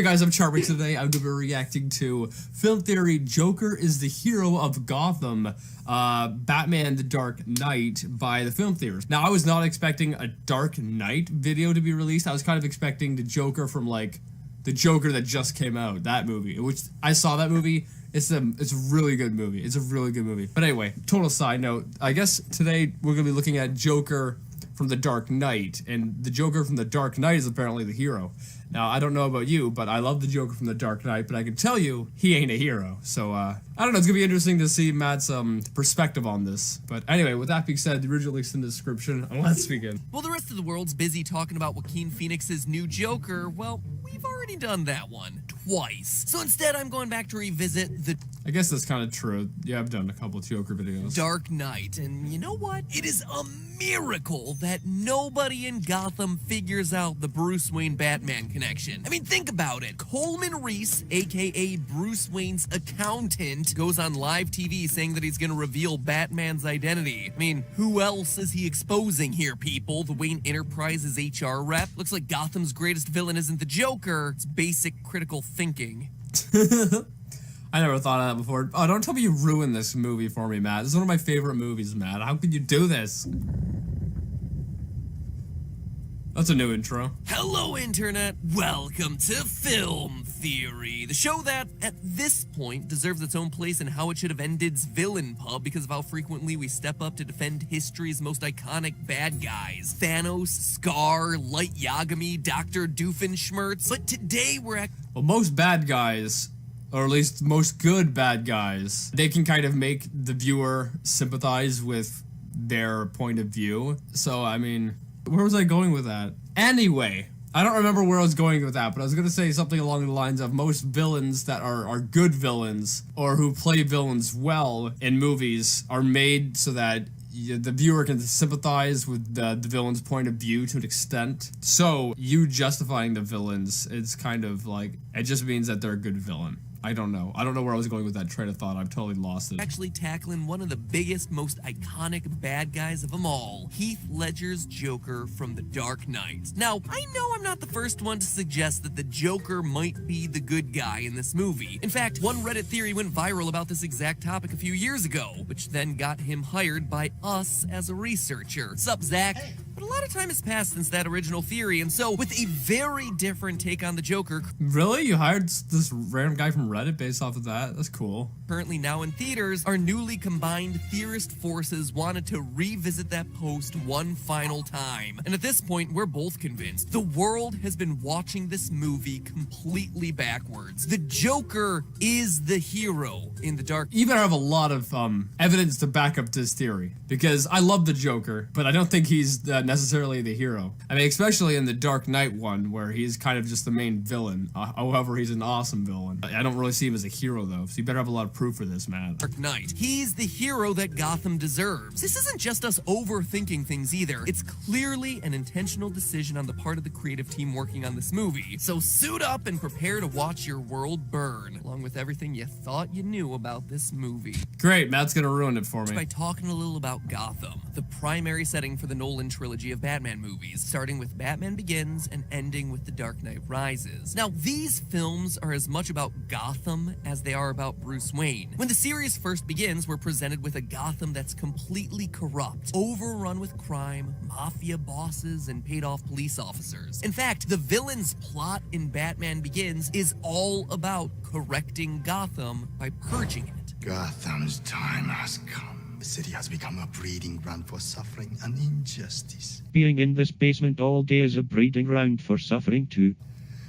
up, guys? I'm charmx. Today I'm going to be reacting to Film Theory Joker is the Hero of Gotham, Batman the Dark Knight by the Film Theorists. Now, I was not expecting a Dark Knight video to be released. I was kind of expecting the Joker from, like, the Joker that just came out, that movie, which I saw that movie. It's a really good movie. It's a really good movie. But anyway, total side note, I guess today we're going to be looking at Joker from the Dark Knight, and the Joker from the Dark Knight is apparently the hero. Now, I don't know about you, but I love the Joker from the Dark Knight, but I can tell you, he ain't a hero. So, I don't know, it's gonna be interesting to see Matt's perspective on this. But anyway, with that being said, the original link's in the description, and let's begin. Well, the rest of the world's busy talking about Joaquin Phoenix's new Joker. Well, we've already done that one twice. So instead, I'm going back to revisit the... I guess that's kind of true. Yeah, I've done a couple of Joker videos. Dark Knight, and you know what? It is a miracle that nobody in Gotham figures out the Bruce Wayne Batman connection. I mean, think about it. Coleman Reese, aka Bruce Wayne's accountant, goes on live TV saying that he's gonna reveal Batman's identity. I mean, who else is he exposing here, people? The Wayne Enterprises HR rep? Looks like Gotham's greatest villain isn't the Joker, it's basic critical thinking. I never thought of that before. Oh, don't tell me you ruined this movie for me, Matt. This is one of my favorite movies, Matt. How could you do this? That's a new intro. Hello, Internet. Welcome to Film Theory, the show that, at this point, deserves its own place in How It Should Have Ended's Villain Pub because of how frequently we step up to defend history's most iconic bad guys. Thanos, Scar, Light Yagami, Dr. Doofenshmirtz. But today we're at... Well, most bad guys, or at least most good bad guys, they can kind of make the viewer sympathize with their point of view. So, I mean, where was I going with that? Anyway, I don't remember where I was going with that, but I was going to say something along the lines of most villains that are good villains, or who play villains well in movies, are made so that the viewer can sympathize with the villain's point of view to an extent. So, you justifying the villains, it's kind of like, it just means that they're a good villain. I don't know. I don't know where I was going with that train of thought. I've totally lost it. Actually tackling one of the biggest, most iconic bad guys of them all, Heath Ledger's Joker from The Dark Knight. Now, I know I'm not the first one to suggest that the Joker might be the good guy in this movie. In fact, one Reddit theory went viral about this exact topic a few years ago, which then got him hired by us as a researcher. Sup, Zach? Hey. But a lot of time has passed since that original theory, and so with a very different take on the Joker... Really? You hired this random guy from Reddit based off of that? That's cool. Currently now in theaters, our newly combined theorist forces wanted to revisit that post one final time. And at this point, we're both convinced. The world has been watching this movie completely backwards. The Joker is the hero in the Dark... You better have a lot of evidence to back up this theory, because I love the Joker, but I don't think he's necessarily the hero. I mean, especially in the Dark Knight one, where he's kind of just the main villain. However, he's an awesome villain. I don't really see him as a hero, though, so you better have a lot of proof for this, man. Dark Knight. He's the hero that Gotham deserves. This isn't just us overthinking things either. It's clearly an intentional decision on the part of the creative team working on this movie. So suit up and prepare to watch your world burn, along with everything you thought you knew about this movie. Great, Matt's gonna ruin it for me. By talking a little about Gotham, the primary setting for the Nolan trilogy of Batman movies, starting with Batman Begins and ending with The Dark Knight Rises. Now, these films are as much about Gotham as they are about Bruce Wayne. When the series first begins, we're presented with a Gotham that's completely corrupt, overrun with crime, mafia bosses, and paid-off police officers. In fact, the villain's plot in Batman Begins is all about correcting Gotham by purging it. Gotham's time has come. The city has become a breeding ground for suffering and injustice. Being in this basement all day is a breeding ground for suffering too.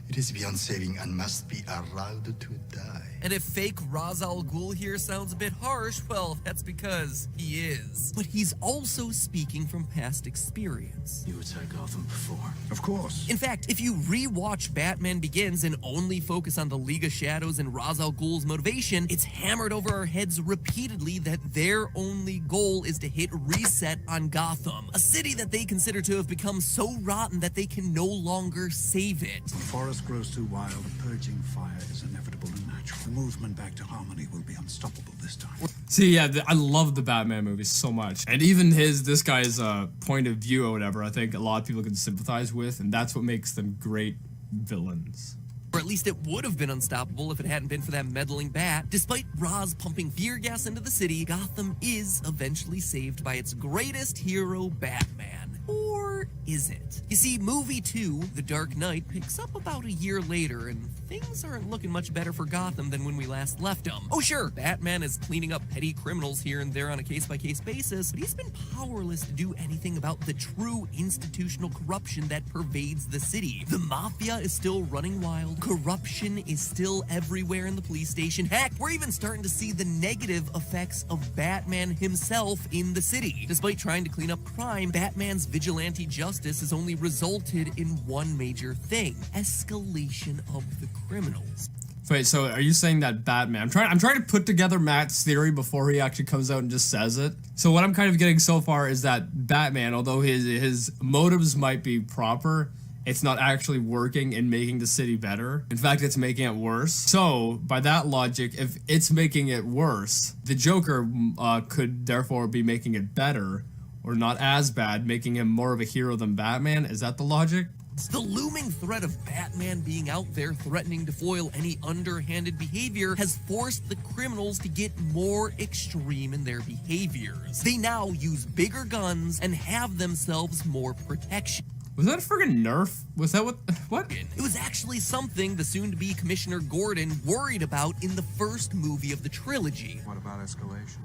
It is beyond saving and must be allowed to die. And if fake Ra's al Ghul here sounds a bit harsh, well, that's because he is. But he's also speaking from past experience. You attacked Gotham before. Of course. In fact, if you re-watch Batman Begins and only focus on the League of Shadows and Ra's al Ghul's motivation, it's hammered over our heads repeatedly that their only goal is to hit reset on Gotham, a city that they consider to have become so rotten that they can no longer save it. The forest grows too wild, a purging fire is inevitable and natural. The movement back to harmony will be unstoppable this time. See, yeah, I love the Batman movies so much. And even this guy's point of view or whatever, I think a lot of people can sympathize with, and that's what makes them great villains. Or at least it would have been unstoppable if it hadn't been for that meddling bat. Despite Ra's pumping tear gas into the city, Gotham is eventually saved by its greatest hero, Batman. Or is it? You see, movie 2, The Dark Knight, picks up about a year later, and things aren't looking much better for Gotham than when we last left them. Oh sure, Batman is cleaning up petty criminals here and there on a case-by-case basis, but he's been powerless to do anything about the true institutional corruption that pervades the city. The mafia is still running wild, corruption is still everywhere in the police station. Heck, we're even starting to see the negative effects of Batman himself in the city. Despite trying to clean up crime, Batman's vigilante justice has only resulted in one major thing: escalation of the criminals. Wait, so are you saying that Batman... I'm trying to put together Matt's theory before he actually comes out and just says it. So what I'm kind of getting so far is that Batman, although his motives might be proper, it's not actually working in making the city better. In fact, it's making it worse. So, by that logic, if it's making it worse, the Joker could therefore be making it better, or not as bad, making him more of a hero than Batman. Is that the logic? The looming threat of Batman being out there threatening to foil any underhanded behavior has forced the criminals to get more extreme in their behaviors. They now use bigger guns and have themselves more protection. Was that a friggin' nerf? Was that what? It was actually something the soon-to-be Commissioner Gordon worried about in the first movie of the trilogy. What about escalation?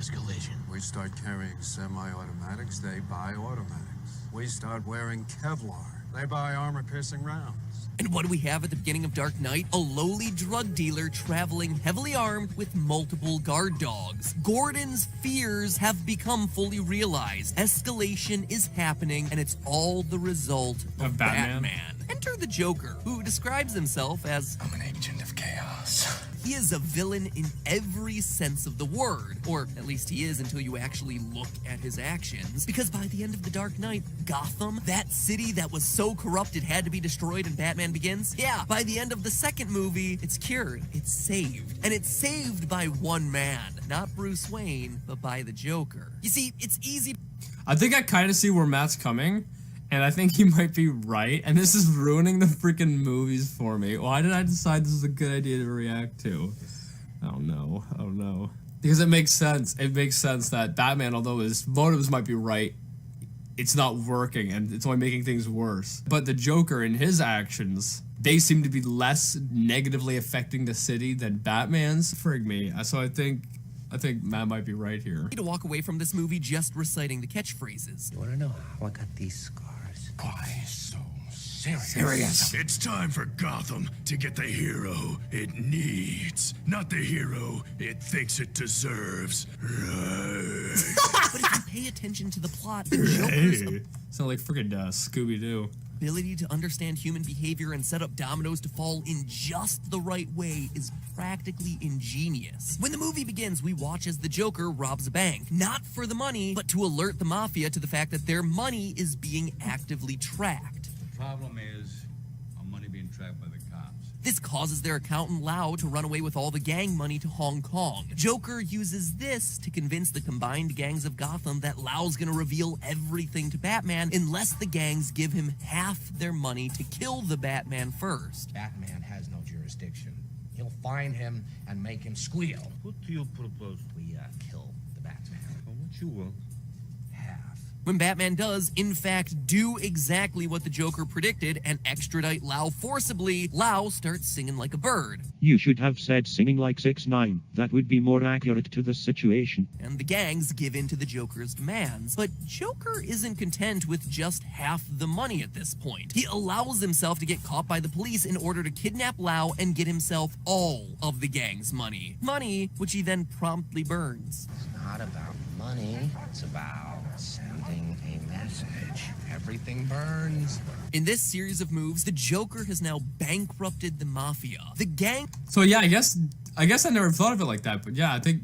Escalation. We start carrying semi-automatics, they buy automatics. We start wearing Kevlar, they buy armor-piercing rounds. And what do we have at the beginning of Dark Knight? A lowly drug dealer traveling heavily armed with multiple guard dogs. Gordon's fears have become fully realized. Escalation is happening, and it's all the result of Batman. Enter the Joker, who describes himself as... I'm an agent of chaos. He is a villain in every sense of the word, or at least he is until you actually look at his actions. Because by the end of The Dark Knight, Gotham, that city that was so corrupt it had to be destroyed in Batman Begins, yeah, by the end of the second movie, it's cured, it's saved. And it's saved by one man, not Bruce Wayne, but by the Joker. You see, it's easy... I think I kind of see where Matt's coming, and I think he might be right, and this is ruining the freaking movies for me. Why did I decide this is a good idea to react to? I don't know. Because it makes sense. It makes sense that Batman, although his motives might be right, it's not working, and it's only making things worse. But the Joker and his actions, they seem to be less negatively affecting the city than Batman's. Frig me. So I think Matt might be right here. To walk away from this movie just reciting the catchphrases. You wanna know how I got these scars? Why so serious? It's time for Gotham to get the hero it needs, not the hero it thinks it deserves. Right. But if you pay attention to the plot, the Joker's Sound like freaking Scooby-Doo. ability to understand human behavior and set up dominoes to fall in just the right way is practically ingenious. When the movie begins, we watch as the Joker robs a bank, not for the money, but to alert the mafia to the fact that their money is being actively tracked. The problem is our money being tracked by the cops. This causes their accountant Lau to run away with all the gang money to Hong Kong. Joker uses this to convince the combined gangs of Gotham that Lau's gonna reveal everything to Batman unless the gangs give him half their money to kill the Batman first. Batman has no jurisdiction. He'll find him and make him squeal. What do you propose? We kill the Batman. How much you want? Half. When Batman does, in fact, do exactly what the Joker predicted and extradite Lau forcibly, Lau starts singing like a bird. You should have said singing like 6ix9ine. That would be more accurate to the situation. And the gangs give in to the Joker's demands. But Joker isn't content with just half the money at this point. He allows himself to get caught by the police in order to kidnap Lau and get himself all of the gang's money. Money which he then promptly burns. It's not about money. It's about sending a message. Everything burns. In this series of moves, the Joker has now bankrupted the mafia. The gang... So yeah, I guess I never thought of it like that, but yeah, I think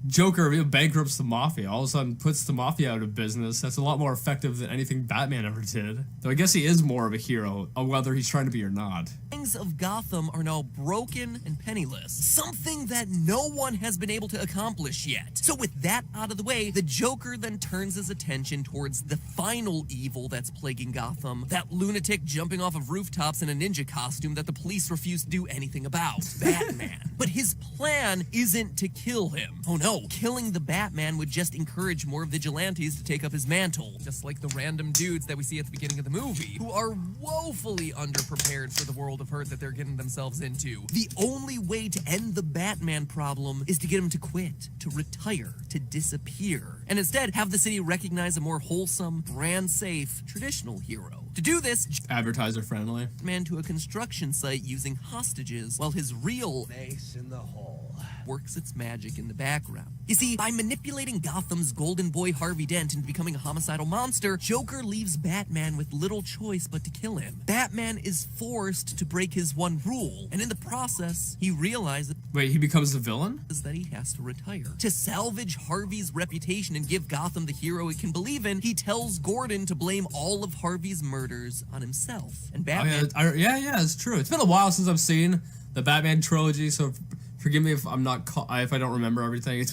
Joker bankrupts the Mafia, all of a sudden puts the Mafia out of business. That's a lot more effective than anything Batman ever did. Though I guess he is more of a hero, whether he's trying to be or not. Gangs of Gotham are now broken and penniless, something that no one has been able to accomplish yet. So with that out of the way, the Joker then turns his attention towards the final evil that's plaguing Gotham, that lunatic jumping off of rooftops in a ninja costume that the police refuse to do anything about, Batman. But his plan isn't to kill him. Oh no, killing the Batman would just encourage more vigilantes to take up his mantle, just like the random dudes that we see at the beginning of the movie, who are woefully underprepared for the world of hurt that they're getting themselves into. The only way to end the Batman problem is to get him to quit, to retire, to disappear, and instead have the city recognize a more wholesome, brand-safe, traditional hero. To do this, Advertiser friendly. man to a construction site using hostages, while his real face in the hole works its magic in the background. You see, by manipulating Gotham's golden boy Harvey Dent into becoming a homicidal monster, Joker leaves Batman with little choice but to kill him. Batman is forced to break his one rule, and in the process, he realizes Wait, he becomes the villain? that he has to retire. To salvage Harvey's reputation and give Gotham the hero it can believe in, he tells Gordon to blame all of Harvey's murders on himself. And Batman... Yeah, it's true. It's been a while since I've seen the Batman trilogy, so forgive me if I'm not if I don't remember everything. It's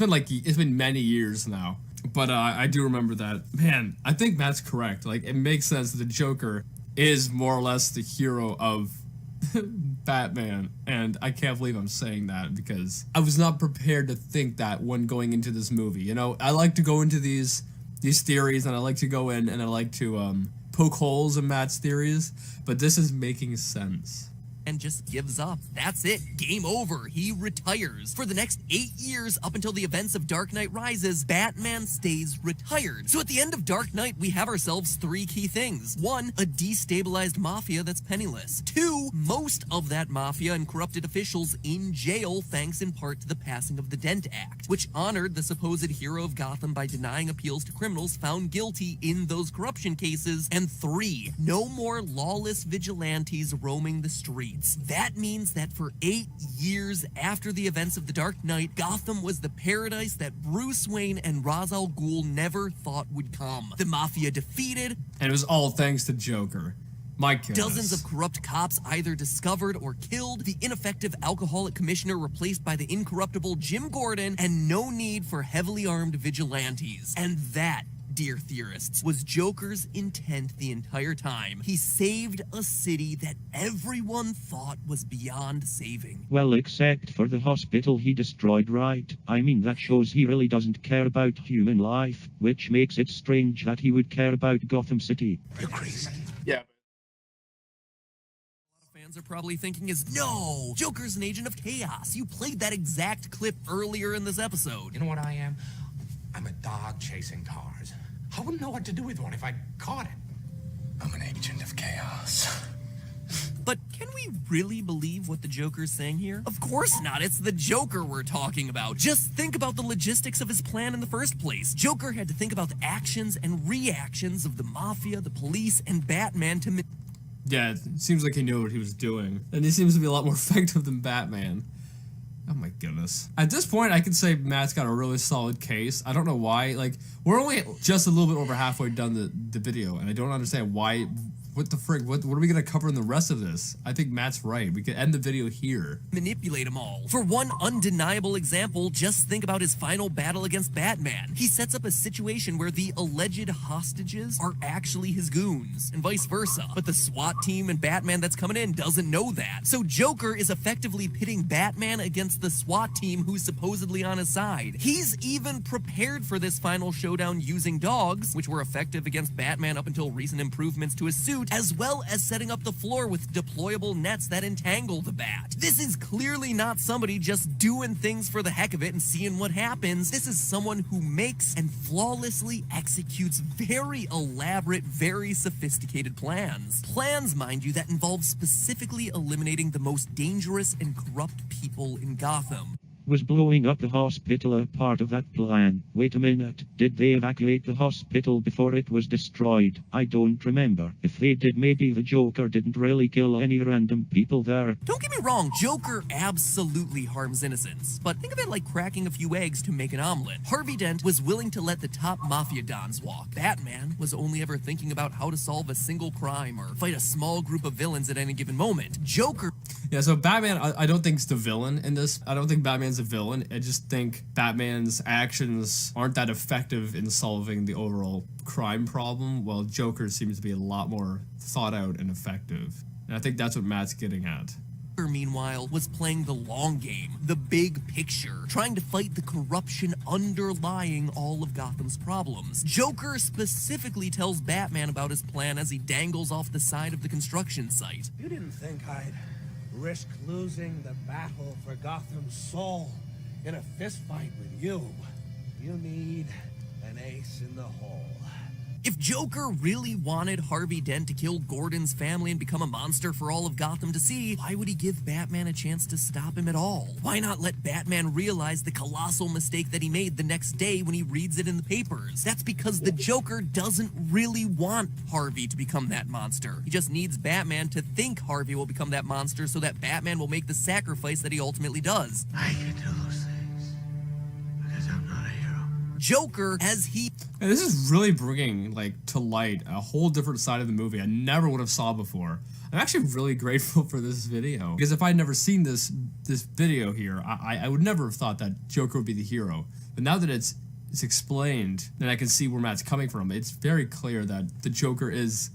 been many years now, but I do remember that. Man, I think Matt's correct. Like, it makes sense that the Joker is more or less the hero of Batman, and I can't believe I'm saying that because I was not prepared to think that when going into this movie. You know, I like to go into these theories, and I like to go in and I like to poke holes in Matt's theories, but this is making sense. And just gives up. That's it. Game over. He retires. For the next 8 years, up until the events of Dark Knight Rises, Batman stays retired. So at the end of Dark Knight, we have ourselves 3 key things. 1, a destabilized mafia that's penniless. 2, most of that mafia and corrupted officials in jail thanks in part to the passing of the Dent Act, which honored the supposed hero of Gotham by denying appeals to criminals found guilty in those corruption cases. And 3, no more lawless vigilantes roaming the streets. That means that for 8 years after the events of The Dark Knight, Gotham was the paradise that Bruce Wayne and Ra's al Ghul never thought would come. The mafia defeated, and it was all thanks to Joker. My goodness. Dozens of corrupt cops either discovered or killed, the ineffective alcoholic commissioner replaced by the incorruptible Jim Gordon, and no need for heavily armed vigilantes. And that, dear theorists, was Joker's intent the entire time. He saved a city that everyone thought was beyond saving. Well, except for the hospital he destroyed, right? I mean, that shows he really doesn't care about human life, which makes it strange that he would care about Gotham City. You're crazy. Yeah. Fans are probably thinking is, no, Joker's an agent of chaos. You played that exact clip earlier in this episode. You know what I am? I'm a dog chasing cars. I wouldn't know what to do with one if I caught it. I'm an agent of chaos. But can we really believe what the Joker's saying here? Of course not. It's the Joker we're talking about. Just think about the logistics of his plan in the first place. Joker had to think about the actions and reactions of the mafia, the police, and Batman to... Yeah, it seems like he knew what he was doing. And he seems to be a lot more effective than Batman. Oh my goodness. At this point, I can say Matt's got a really solid case. I don't know why. Like, we're only just a little bit over halfway done the video, and I don't understand why. What the frick? What are we going to cover in the rest of this? I think Matt's right. We could end the video here. Manipulate them all. For one undeniable example, just think about his final battle against Batman. He sets up a situation where the alleged hostages are actually his goons, and vice versa. But the SWAT team and Batman that's coming in doesn't know that. So Joker is effectively pitting Batman against the SWAT team who's supposedly on his side. He's even prepared for this final showdown using dogs, which were effective against Batman up until recent improvements to his suit, as well as setting up the floor with deployable nets that entangle the Bat. This is clearly not somebody just doing things for the heck of it and seeing what happens. This is someone who makes and flawlessly executes very elaborate, very sophisticated plans. Plans, mind you, that involve specifically eliminating the most dangerous and corrupt people in Gotham. Was blowing up the hospital a part of that plan? Wait a minute, did they evacuate the hospital before it was destroyed? I don't remember. If they did, maybe the Joker didn't really kill any random people there. Don't get me wrong, Joker absolutely harms innocents. But think of it like cracking a few eggs to make an omelet. Harvey Dent was willing to let the top mafia dons walk. Batman was only ever thinking about how to solve a single crime or fight a small group of villains at any given moment. Joker... Yeah, so Batman, I don't think is the villain in this. I don't think Batman's a villain. I just think Batman's actions aren't that effective in solving the overall crime problem, while Joker seems to be a lot more thought out and effective. And I think that's what Matt's getting at. Meanwhile, was playing the long game, the big picture, trying to fight the corruption underlying all of Gotham's problems. Joker specifically tells Batman about his plan as he dangles off the side of the construction site. You didn't think I'd risk losing the battle for Gotham's soul in a fistfight with you. You need an ace in the hole. If Joker really wanted Harvey Dent to kill Gordon's family and become a monster for all of Gotham to see, why would he give Batman a chance to stop him at all? Why not let Batman realize the colossal mistake that he made the next day when he reads it in the papers? That's because the Joker doesn't really want Harvey to become that monster. He just needs Batman to think Harvey will become that monster so that Batman will make the sacrifice that he ultimately does. I can do those things because I'm not a hero. Joker, as he... And this is really bringing, like, to light a whole different side of the movie I never would have saw before. I'm actually really grateful for this video, because if I'd never seen this video here, I would never have thought that Joker would be the hero. But now that it's explained, then I can see where Matt's coming from. It's very clear that the Joker is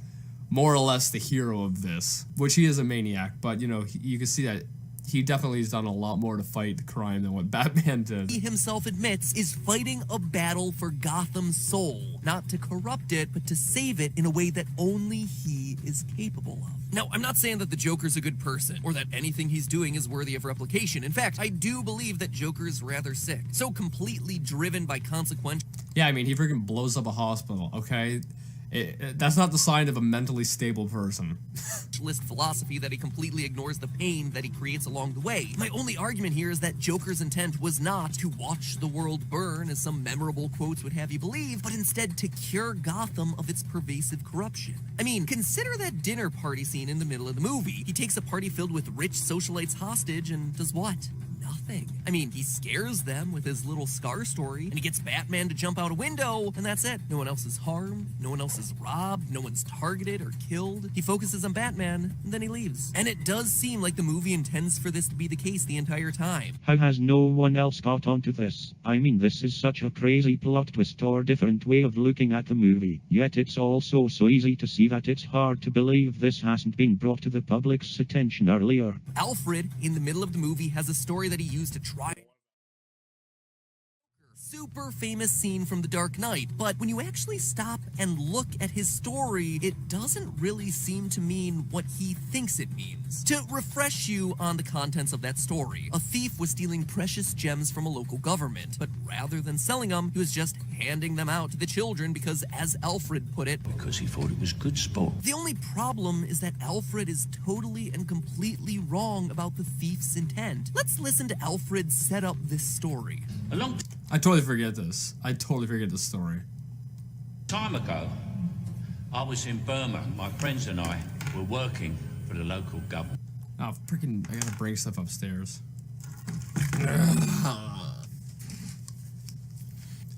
more or less the hero of this, which he is a maniac, but, you know, you can see that he definitely has done a lot more to fight the crime than what Batman did. He himself admits is fighting a battle for Gotham's soul, not to corrupt it, but to save it in a way that only he is capable of. Now, I'm not saying that the Joker's a good person, or that anything he's doing is worthy of replication. In fact, I do believe that Joker is rather sick, so completely driven by consequential... Yeah, I mean, he freaking blows up a hospital, okay? That's not the sign of a mentally stable person. Philosophy that he completely ignores the pain that he creates along the way. My only argument here is that Joker's intent was not to watch the world burn, as some memorable quotes would have you believe, but instead to cure Gotham of its pervasive corruption. I mean, consider that dinner party scene in the middle of the movie. He takes a party filled with rich socialites hostage and does what? Nothing. I mean, he scares them with his little scar story, and he gets Batman to jump out a window, and that's it. No one else is harmed, no one else is robbed, no one's targeted or killed. He focuses on Batman, and then he leaves. And it does seem like the movie intends for this to be the case the entire time. How has no one else got onto this? I mean, this is such a crazy plot twist or different way of looking at the movie. Yet it's also so easy to see that it's hard to believe this hasn't been brought to the public's attention earlier. Alfred, in the middle of the movie, has a story that he used to try... Super famous scene from The Dark Knight, but when you actually stop and look at his story, it doesn't really seem to mean what he thinks it means. To refresh you on the contents of that story, a thief was stealing precious gems from a local government, but rather than selling them, he was just handing them out to the children because, as Alfred put it, Because he thought it was good sport. the only problem is that Alfred is totally and completely wrong about the thief's intent. Let's listen to Alfred set up this story. I totally forget this. I totally forget this story. Time ago, I was in Burma. My friends and I were working for the local government. Oh, freaking, I gotta bring stuff upstairs.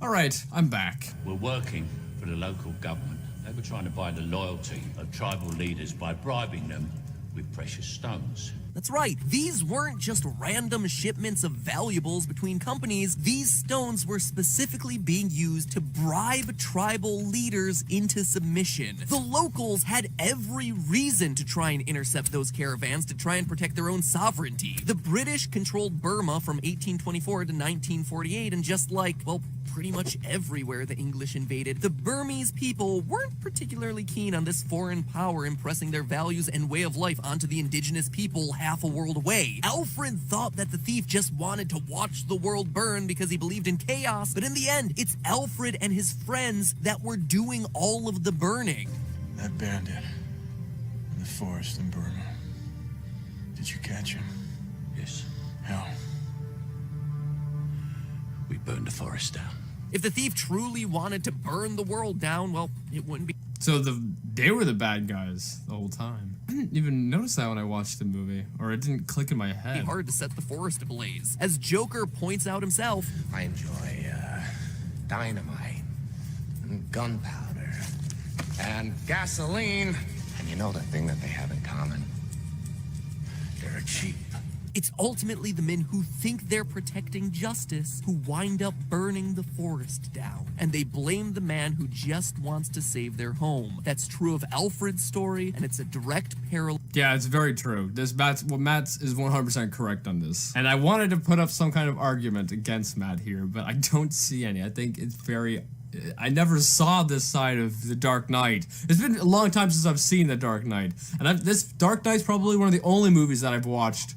Alright, I'm back. We're working for the local government. They were trying to buy the loyalty of tribal leaders by bribing them with precious stones. That's right, these weren't just random shipments of valuables between companies. These stones were specifically being used to bribe tribal leaders into submission. The locals had every reason to try and intercept those caravans to try and protect their own sovereignty. The British controlled Burma from 1824 to 1948, and just like, well, pretty much everywhere the English invaded, the Burmese people weren't particularly keen on this foreign power impressing their values and way of life onto the indigenous people half a world away. Alfred thought that the thief just wanted to watch the world burn because he believed in chaos, but in the end, it's Alfred and his friends that were doing all of the burning. That bandit in the forest in Burma. Did you catch him? Yes. How? burned the forest down. If the thief truly wanted to burn the world down, well, it wouldn't be. So they were the bad guys the whole time. I didn't even notice that when I watched the movie, or it didn't click in my head. Hard to set the forest ablaze. As Joker points out himself, I enjoy dynamite, and gunpowder, and gasoline. And you know the thing that they have in common? They're cheap. it's ultimately the men who think they're protecting justice who wind up burning the forest down. And they blame the man who just wants to save their home. That's true of Alfred's story, and it's a direct parallel. Yeah, it's very true. Matt is 100% correct on this. And I wanted to put up some kind of argument against Matt here, but I don't see any. I think it's very... I never saw this side of The Dark Knight. It's been a long time since I've seen The Dark Knight. And this Dark Knight's probably one of the only movies that I've watched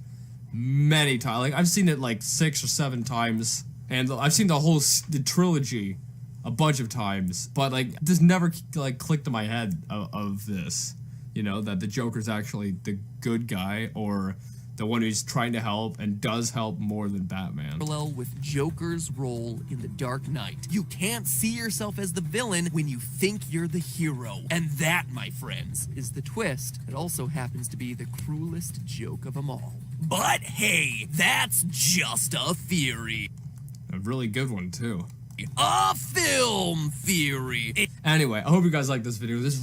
many times. Like, I've seen it like 6 or 7 times. And I've seen the trilogy a bunch of times. But, like, this never, like, clicked in my head of this. You know, that the Joker's actually the good guy, or the one who's trying to help and does help more than Batman. Parallel with Joker's role in The Dark Knight. You can't see yourself as the villain when you think you're the hero. And that, my friends, is the twist. It also happens to be the cruelest joke of them all. But hey, that's just a theory. A really good one, too. A film theory. Anyway, I hope you guys like this video. This